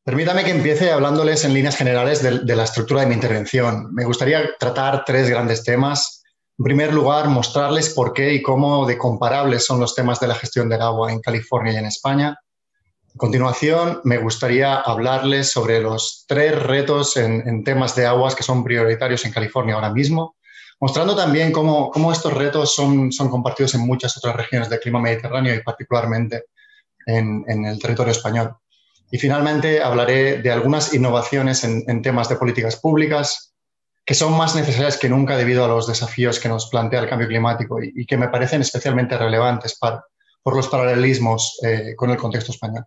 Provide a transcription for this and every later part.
Permítame que empiece hablándoles en líneas generales de la estructura de mi intervención. Me gustaría tratar tres grandes temas. En primer lugar, mostrarles por qué y cómo de comparables son los temas de la gestión del agua en California y en España. A continuación, me gustaría hablarles sobre los tres retos en temas de aguas que son prioritarios en California ahora mismo, mostrando también cómo estos retos son compartidos en muchas otras regiones del clima mediterráneo y particularmente en el territorio español. Y finalmente hablaré de algunas innovaciones en temas de políticas públicas que son más necesarias que nunca debido a los desafíos que nos plantea el cambio climático y que me parecen especialmente relevantes por los paralelismos con el contexto español.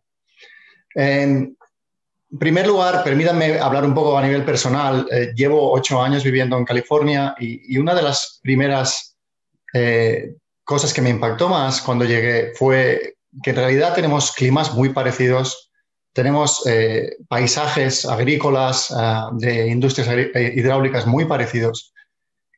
En primer lugar, permítanme hablar un poco a nivel personal. Llevo 8 años viviendo en California y una de las primeras cosas que me impactó más cuando llegué fue que en realidad tenemos climas muy parecidos. Tenemos paisajes agrícolas de industrias hidráulicas muy parecidos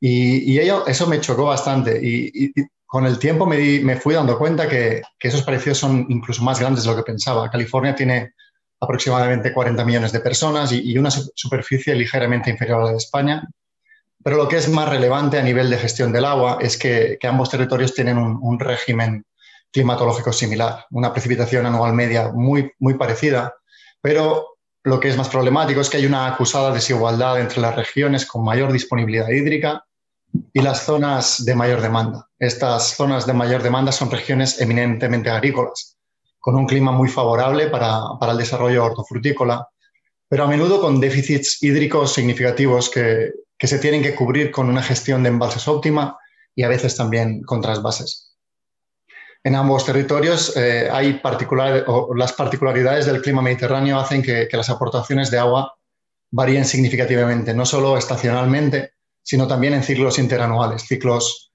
y eso me chocó bastante y con el tiempo me fui dando cuenta que esos parecidos son incluso más grandes de lo que pensaba. California tiene aproximadamente 40 millones de personas y una superficie ligeramente inferior a la de España, pero lo que es más relevante a nivel de gestión del agua es que ambos territorios tienen un régimen climatológico similar, una precipitación anual media muy parecida, pero lo que es más problemático es que hay una acusada desigualdad entre las regiones con mayor disponibilidad hídrica y las zonas de mayor demanda. Estas zonas de mayor demanda son regiones eminentemente agrícolas, con un clima muy favorable para el desarrollo hortofrutícola, pero a menudo con déficits hídricos significativos que se tienen que cubrir con una gestión de embalses óptima y a veces también con trasvases. En ambos territorios las particularidades del clima mediterráneo hacen que las aportaciones de agua varíen significativamente, no solo estacionalmente, sino también en ciclos interanuales, ciclos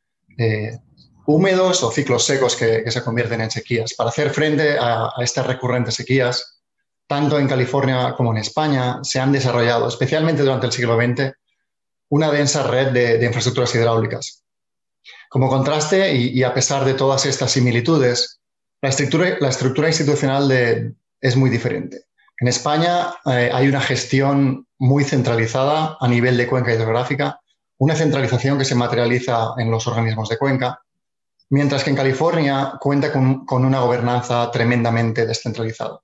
húmedos o ciclos secos que se convierten en sequías. Para hacer frente a estas recurrentes sequías, tanto en California como en España, se han desarrollado, especialmente durante el siglo XX, una densa red de infraestructuras hidráulicas. Como contraste, y a pesar de todas estas similitudes, la estructura institucional es muy diferente. En España hay una gestión muy centralizada a nivel de cuenca hidrográfica, una centralización que se materializa en los organismos de cuenca, mientras que en California cuenta con una gobernanza tremendamente descentralizada.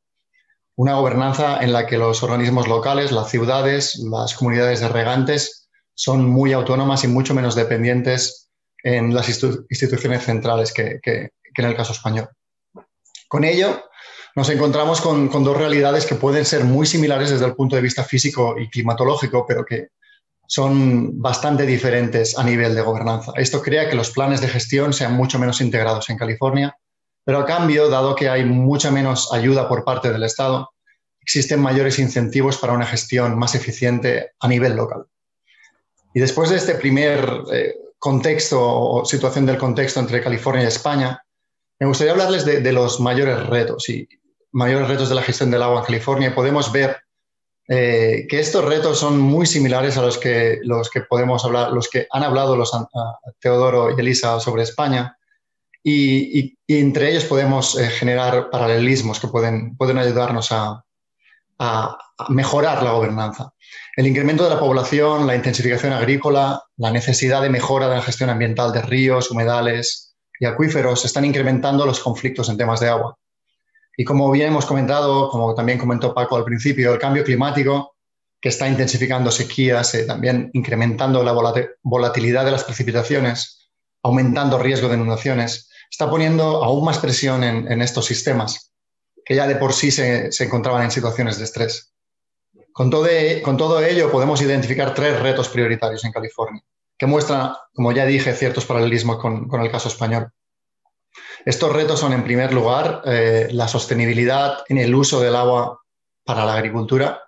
Una gobernanza en la que los organismos locales, las ciudades, las comunidades de regantes son muy autónomas y mucho menos dependientes en las instituciones centrales que en el caso español. Con ello, nos encontramos con dos realidades que pueden ser muy similares desde el punto de vista físico y climatológico, pero que son bastante diferentes a nivel de gobernanza. Esto crea que los planes de gestión sean mucho menos integrados en California, pero a cambio, dado que hay mucha menos ayuda por parte del Estado, existen mayores incentivos para una gestión más eficiente a nivel local. Y después de este primer contexto o situación del contexto entre California y España, me gustaría hablarles de los mayores retos de la gestión del agua en California. Podemos ver que estos retos son muy similares a los que han hablado Teodoro y Elisa sobre España y entre ellos podemos generar paralelismos que pueden ayudarnos a mejorar la gobernanza. El incremento de la población, la intensificación agrícola, la necesidad de mejora de la gestión ambiental de ríos, humedales y acuíferos están incrementando los conflictos en temas de agua. Y como bien hemos comentado, como también comentó Paco al principio, el cambio climático, que está intensificando sequías, también incrementando la volatilidad de las precipitaciones, aumentando riesgo de inundaciones, está poniendo aún más presión en estos sistemas, que ya de por sí se encontraban en situaciones de estrés. Con todo ello, podemos identificar tres retos prioritarios en California, que muestran, como ya dije, ciertos paralelismos con el caso español. Estos retos son, en primer lugar, la sostenibilidad en el uso del agua para la agricultura.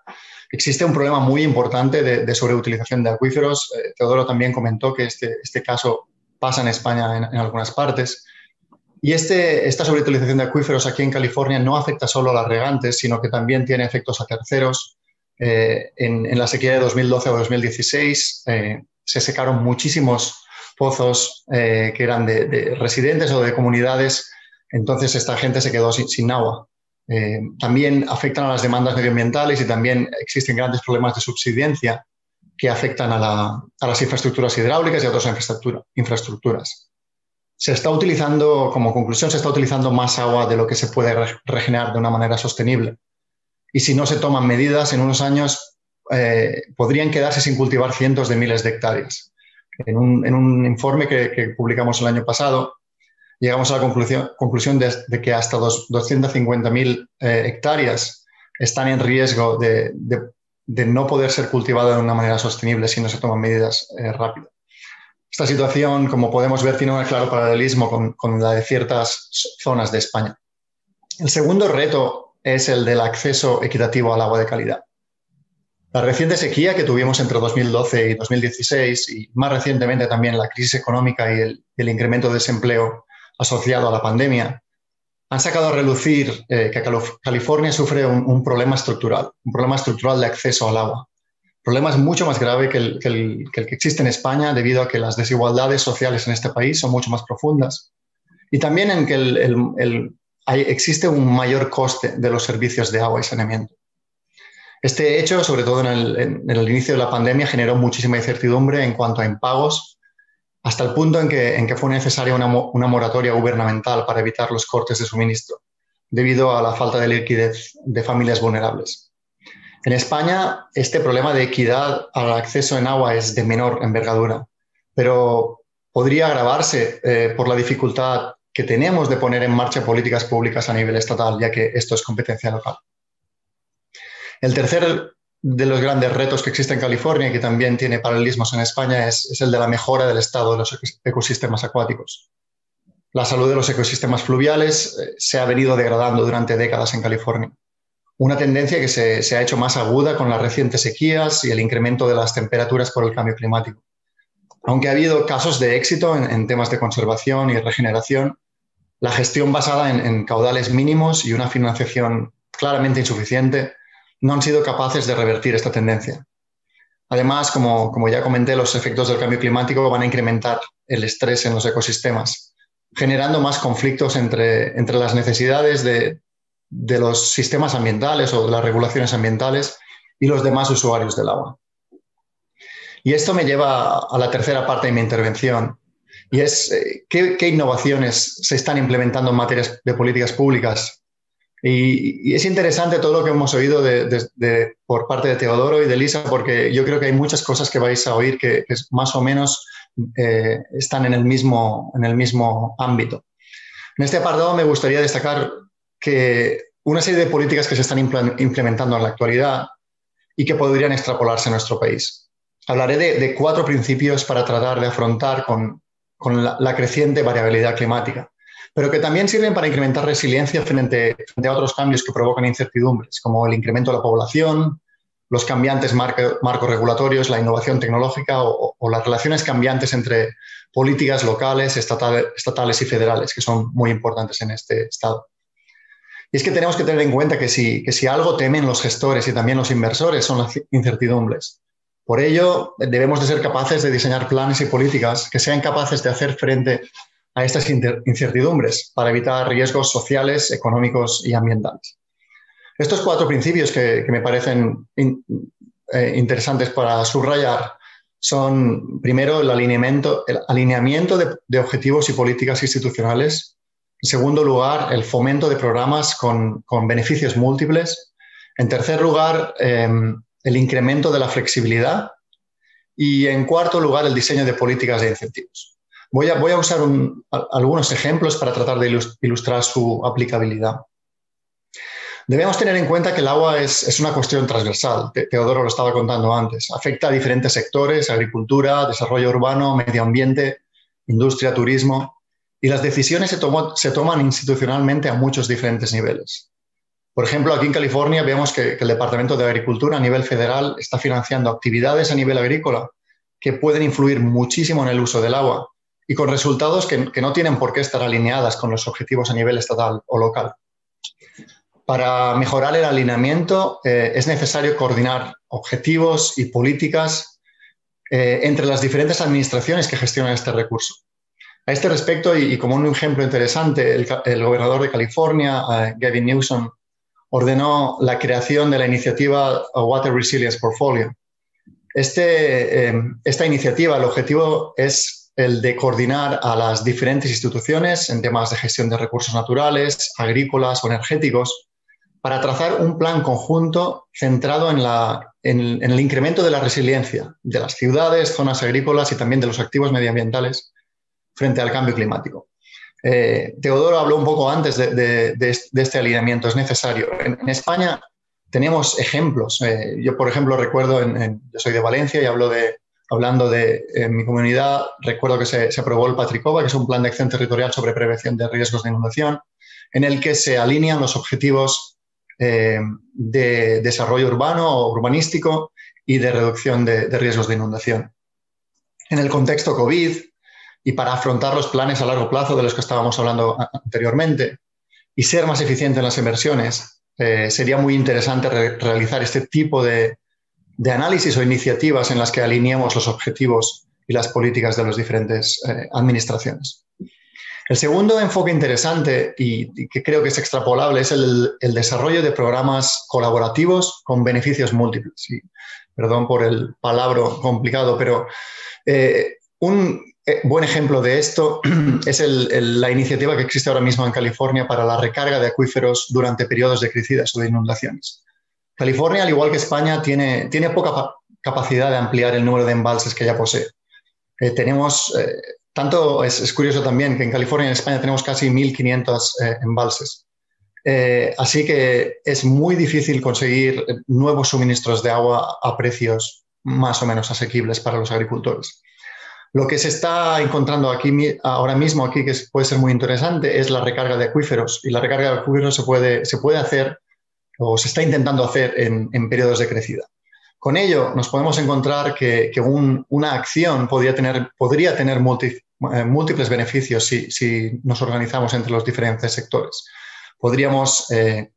Existe un problema muy importante de sobreutilización de acuíferos. Teodoro también comentó que este caso pasa en España en algunas partes. Y esta sobreutilización de acuíferos aquí en California no afecta solo a las regantes, sino que también tiene efectos a terceros. En la sequía de 2012 o 2016 se secaron muchísimos pozos que eran de residentes o de comunidades, entonces esta gente se quedó sin agua. También afectan a las demandas medioambientales y también existen grandes problemas de subsidencia que afectan a las infraestructuras hidráulicas y a otras infraestructuras. Se está utilizando, como conclusión, se está utilizando más agua de lo que se puede regenerar de una manera sostenible. Y si no se toman medidas, en unos años podrían quedarse sin cultivar cientos de miles de hectáreas. En un informe que publicamos el año pasado, llegamos a la conclusión de que hasta 250.000 hectáreas están en riesgo de no poder ser cultivada de una manera sostenible si no se toman medidas rápido. Esta situación, como podemos ver, tiene un claro paralelismo con la de ciertas zonas de España. El segundo reto es el del acceso equitativo al agua de calidad. La reciente sequía que tuvimos entre 2012 y 2016 y más recientemente también la crisis económica y el incremento de desempleo asociado a la pandemia han sacado a relucir que California sufre un problema estructural de acceso al agua. El problema es mucho más grave que el que existe en España debido a que las desigualdades sociales en este país son mucho más profundas y también en que existe un mayor coste de los servicios de agua y saneamiento. Este hecho, sobre todo en el inicio de la pandemia, generó muchísima incertidumbre en cuanto a impagos, hasta el punto en que fue necesaria una moratoria gubernamental para evitar los cortes de suministro, debido a la falta de liquidez de familias vulnerables. En España, este problema de equidad al acceso en agua es de menor envergadura, pero podría agravarse por la dificultad que tenemos de poner en marcha políticas públicas a nivel estatal, ya que esto es competencia local. El tercer de los grandes retos que existe en California y que también tiene paralelismos en España es el de la mejora del estado de los ecosistemas acuáticos. La salud de los ecosistemas fluviales se ha venido degradando durante décadas en California. Una tendencia que se ha hecho más aguda con las recientes sequías y el incremento de las temperaturas por el cambio climático. Aunque ha habido casos de éxito en temas de conservación y regeneración, la gestión basada en caudales mínimos y una financiación claramente insuficiente no han sido capaces de revertir esta tendencia. Además, como ya comenté, los efectos del cambio climático van a incrementar el estrés en los ecosistemas, generando más conflictos entre las necesidades de los sistemas ambientales o de las regulaciones ambientales y los demás usuarios del agua. Y esto me lleva a la tercera parte de mi intervención, y es qué innovaciones se están implementando en materia de políticas públicas. Y es interesante todo lo que hemos oído por parte de Teodoro y de Lisa, porque yo creo que hay muchas cosas que vais a oír que más o menos están en el mismo ámbito. En este apartado me gustaría destacar que una serie de políticas que se están implementando en la actualidad y que podrían extrapolarse a nuestro país. Hablaré de 4 principios para tratar de afrontar con la creciente variabilidad climática, pero que también sirven para incrementar resiliencia frente a otros cambios que provocan incertidumbres, como el incremento de la población, los cambiantes marcos regulatorios, la innovación tecnológica o las relaciones cambiantes entre políticas locales, estatales y federales, que son muy importantes en este estado. Y es que tenemos que tener en cuenta que si algo temen los gestores y también los inversores son las incertidumbres. Por ello, debemos de ser capaces de diseñar planes y políticas que sean capaces de hacer frente a estas incertidumbres para evitar riesgos sociales, económicos y ambientales. Estos 4 principios que me parecen interesantes para subrayar son, primero, el alineamiento de objetivos y políticas institucionales. En segundo lugar, el fomento de programas con beneficios múltiples. En tercer lugar, el incremento de la flexibilidad. Y en cuarto lugar, el diseño de políticas de incentivos. Voy a usar algunos ejemplos para tratar de ilustrar su aplicabilidad. Debemos tener en cuenta que el agua es una cuestión transversal. Teodoro lo estaba contando antes. Afecta a diferentes sectores: agricultura, desarrollo urbano, medio ambiente, industria, turismo. Y las decisiones se toman institucionalmente a muchos diferentes niveles. Por ejemplo, aquí en California vemos que el Departamento de Agricultura a nivel federal está financiando actividades a nivel agrícola que pueden influir muchísimo en el uso del agua y con resultados que no tienen por qué estar alineadas con los objetivos a nivel estatal o local. Para mejorar el alineamiento es necesario coordinar objetivos y políticas entre las diferentes administraciones que gestionan este recurso. A este respecto, y como un ejemplo interesante, el gobernador de California, Gavin Newsom, ordenó la creación de la iniciativa Water Resilience Portfolio. Esta iniciativa, el objetivo es el de coordinar a las diferentes instituciones en temas de gestión de recursos naturales, agrícolas o energéticos, para trazar un plan conjunto centrado en el incremento de la resiliencia de las ciudades, zonas agrícolas y también de los activos medioambientales frente al cambio climático. Teodoro habló un poco antes de este alineamiento, es necesario. En España tenemos ejemplos. Yo, por ejemplo, recuerdo, yo soy de Valencia y hablando de mi comunidad, recuerdo que se aprobó el Patricova, que es un plan de acción territorial sobre prevención de riesgos de inundación, en el que se alinean los objetivos de desarrollo urbano o urbanístico y de reducción de riesgos de inundación. En el contexto COVID y para afrontar los planes a largo plazo de los que estábamos hablando anteriormente y ser más eficiente en las inversiones, sería muy interesante realizar este tipo de análisis o iniciativas en las que alineemos los objetivos y las políticas de las diferentes administraciones. El segundo enfoque interesante y que creo que es extrapolable es el desarrollo de programas colaborativos con beneficios múltiples. Y, perdón por el palabra complicado, pero un buen ejemplo de esto es la iniciativa que existe ahora mismo en California para la recarga de acuíferos durante periodos de crecidas o de inundaciones. California, al igual que España, tiene poca capacidad de ampliar el número de embalses que ya posee. Es curioso también que en California y en España tenemos casi 1.500 embalses. Así que es muy difícil conseguir nuevos suministros de agua a precios más o menos asequibles para los agricultores. Lo que se está encontrando ahora mismo, que puede ser muy interesante, es la recarga de acuíferos. Y la recarga de acuíferos se puede hacer o se está intentando hacer en periodos de crecida. Con ello nos podemos encontrar que una acción podría tener múltiples beneficios si nos organizamos entre los diferentes sectores. Podríamos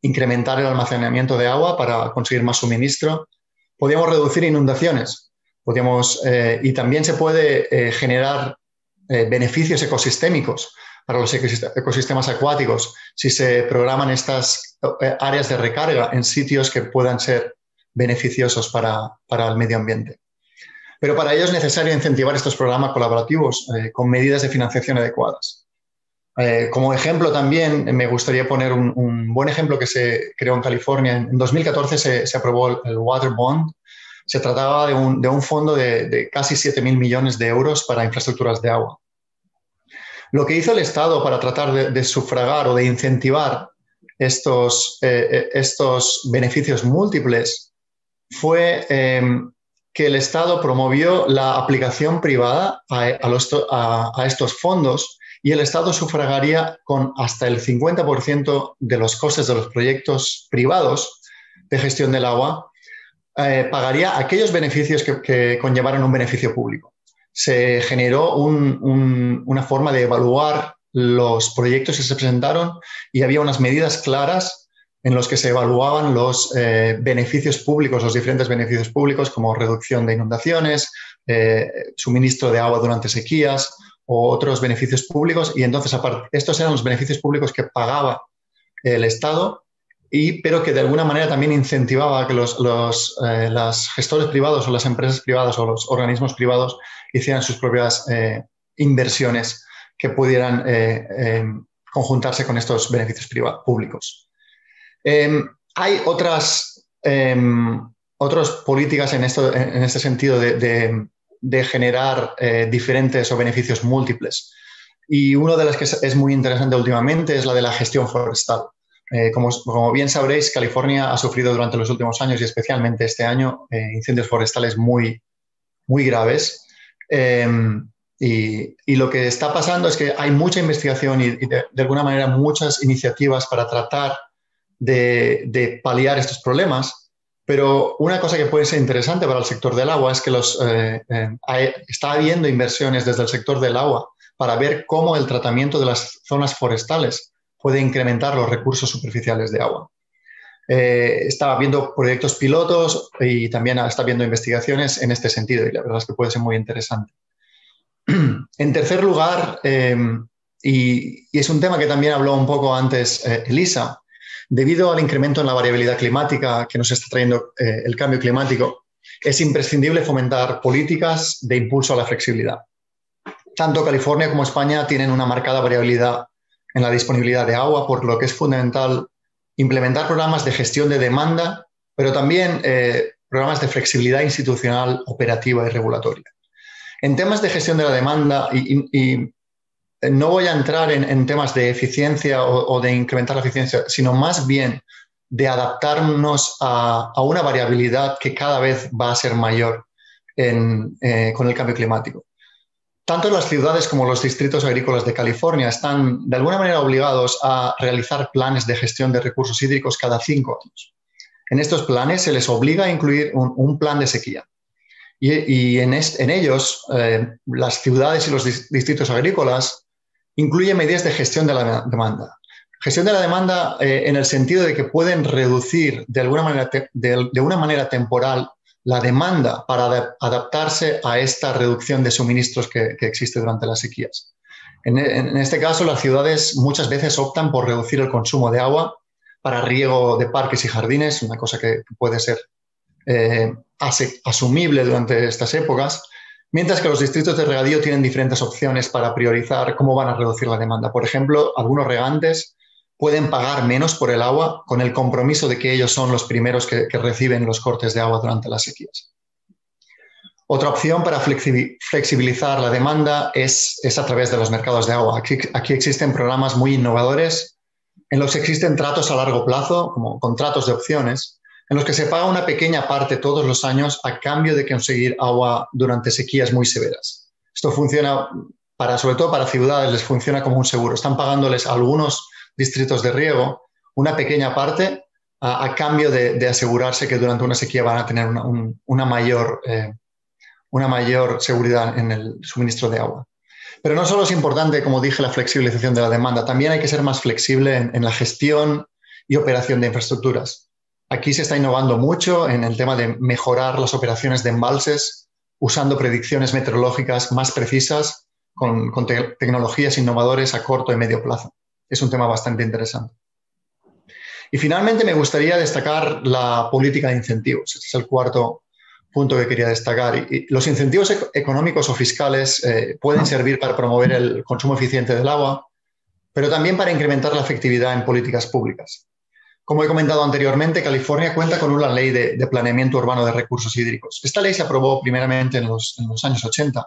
incrementar el almacenamiento de agua para conseguir más suministro. Podríamos reducir inundaciones. Y también se puede generar beneficios ecosistémicos para los ecosistemas acuáticos si se programan estas áreas de recarga en sitios que puedan ser beneficiosos para el medio ambiente. Pero para ello es necesario incentivar estos programas colaborativos con medidas de financiación adecuadas. Como ejemplo también me gustaría poner un buen ejemplo que se creó en California. En 2014 se aprobó el Water Bond. Se trataba de un fondo de casi 7.000 millones de euros para infraestructuras de agua. Lo que hizo el Estado para tratar de sufragar o de incentivar estos beneficios múltiples fue que el Estado promovió la aplicación privada a estos fondos y el Estado sufragaría con hasta el 50% de los costes de los proyectos privados de gestión del agua. Pagaría aquellos beneficios que conllevaran un beneficio público. Se generó una forma de evaluar los proyectos que se presentaron y había unas medidas claras en los que se evaluaban los beneficios públicos, los diferentes beneficios públicos como reducción de inundaciones, suministro de agua durante sequías o otros beneficios públicos. Y entonces, estos eran los beneficios públicos que pagaba el Estado, pero que de alguna manera también incentivaba a que los gestores privados o las empresas privadas o los organismos privados hicieran sus propias inversiones que pudieran conjuntarse con estos beneficios públicos. Hay otras políticas en este sentido de generar diferentes o beneficios múltiples. Y una de las que es muy interesante últimamente es la de la gestión forestal. Como bien sabréis, California ha sufrido durante los últimos años y especialmente este año incendios forestales muy, muy graves. Y lo que está pasando es que hay mucha investigación y de alguna manera muchas iniciativas para tratar de paliar estos problemas. Pero una cosa que puede ser interesante para el sector del agua es que está habiendo inversiones desde el sector del agua para ver cómo el tratamiento de las zonas forestales puede incrementar los recursos superficiales de agua. Está viendo proyectos pilotos y también está viendo investigaciones en este sentido y la verdad es que puede ser muy interesante. En tercer lugar, y es un tema que también habló un poco antes Elisa, Debido al incremento en la variabilidad climática que nos está trayendo el cambio climático, es imprescindible fomentar políticas de impulso a la flexibilidad. Tanto California como España tienen una marcada variabilidad en la disponibilidad de agua, por lo que es fundamental implementar programas de gestión de demanda, pero también programas de flexibilidad institucional, operativa y regulatoria. En temas de gestión de la demanda, y no voy a entrar en temas de eficiencia o de incrementar la eficiencia, sino más bien de adaptarnos a una variabilidad que cada vez va a ser mayor con el cambio climático. Tanto las ciudades como los distritos agrícolas de California están de alguna manera obligados a realizar planes de gestión de recursos hídricos cada 5 años. En estos planes se les obliga a incluir un plan de sequía. Y en ellos, las ciudades y los distritos agrícolas incluyen medidas de gestión de la demanda. Gestión de la demanda en el sentido de que pueden reducir de una manera temporal la demanda para adaptarse a esta reducción de suministros que existe durante las sequías. En este caso, las ciudades muchas veces optan por reducir el consumo de agua para riego de parques y jardines, una cosa que puede ser asumible durante estas épocas, mientras que los distritos de regadío tienen diferentes opciones para priorizar cómo van a reducir la demanda. Por ejemplo, algunos regantes pueden pagar menos por el agua con el compromiso de que ellos son los primeros que reciben los cortes de agua durante las sequías. Otra opción para flexibilizar la demanda es a través de los mercados de agua. Aquí existen programas muy innovadores en los que existen tratos a largo plazo, como contratos de opciones, en los que se paga una pequeña parte todos los años a cambio de conseguir agua durante sequías muy severas. Esto funciona, sobre todo para ciudades, les funciona como un seguro. Están pagándoles a algunos distritos de riego una pequeña parte a cambio de asegurarse que durante una sequía van a tener una mayor seguridad en el suministro de agua. Pero no solo es importante, como dije, la flexibilización de la demanda, también hay que ser más flexible en la gestión y operación de infraestructuras. Aquí se está innovando mucho en el tema de mejorar las operaciones de embalses usando predicciones meteorológicas más precisas con tecnologías innovadoras a corto y medio plazo. Es un tema bastante interesante. Y finalmente me gustaría destacar la política de incentivos. Este es el cuarto punto que quería destacar. Y los incentivos económicos o fiscales pueden servir para promover el consumo eficiente del agua, pero también para incrementar la efectividad en políticas públicas. Como he comentado anteriormente, California cuenta con una ley de planeamiento urbano de recursos hídricos. Esta ley se aprobó primeramente en los años 80,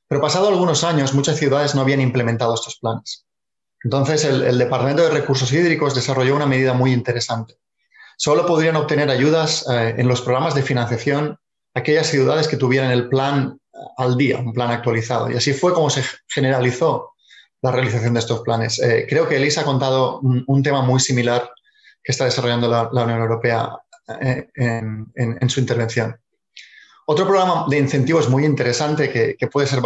pero pasado algunos años muchas ciudades no habían implementado estos planes. Entonces, el Departamento de Recursos Hídricos desarrolló una medida muy interesante. Solo podrían obtener ayudas en los programas de financiación aquellas ciudades que tuvieran el plan al día, un plan actualizado. Y así fue como se generalizó la realización de estos planes. Creo que Elisa ha contado un tema muy similar que está desarrollando la Unión Europea en su intervención. Otro programa de incentivos muy interesante que puede ser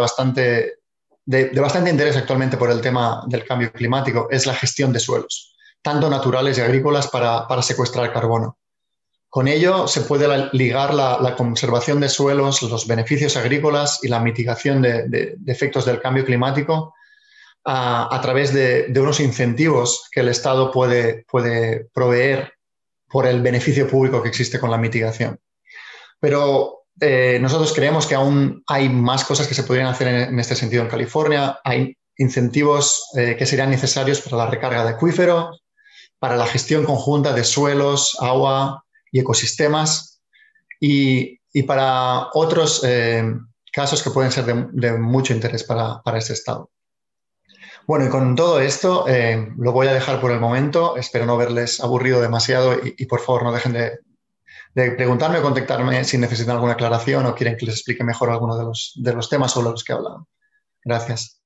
de bastante interés actualmente por el tema del cambio climático es la gestión de suelos, tanto naturales y agrícolas para secuestrar carbono. Con ello se puede ligar la conservación de suelos, los beneficios agrícolas y la mitigación de efectos del cambio climático a través de unos incentivos que el Estado puede proveer por el beneficio público que existe con la mitigación. Pero nosotros creemos que aún hay más cosas que se podrían hacer en este sentido en California. Hay incentivos que serían necesarios para la recarga de acuíferos, para la gestión conjunta de suelos, agua y ecosistemas y para otros casos que pueden ser de mucho interés para este Estado. Bueno, y con todo esto lo voy a dejar por el momento. Espero no haberles aburrido demasiado y por favor no dejen de preguntarme o contactarme si necesitan alguna aclaración o quieren que les explique mejor alguno de los temas sobre los que he hablado. Gracias.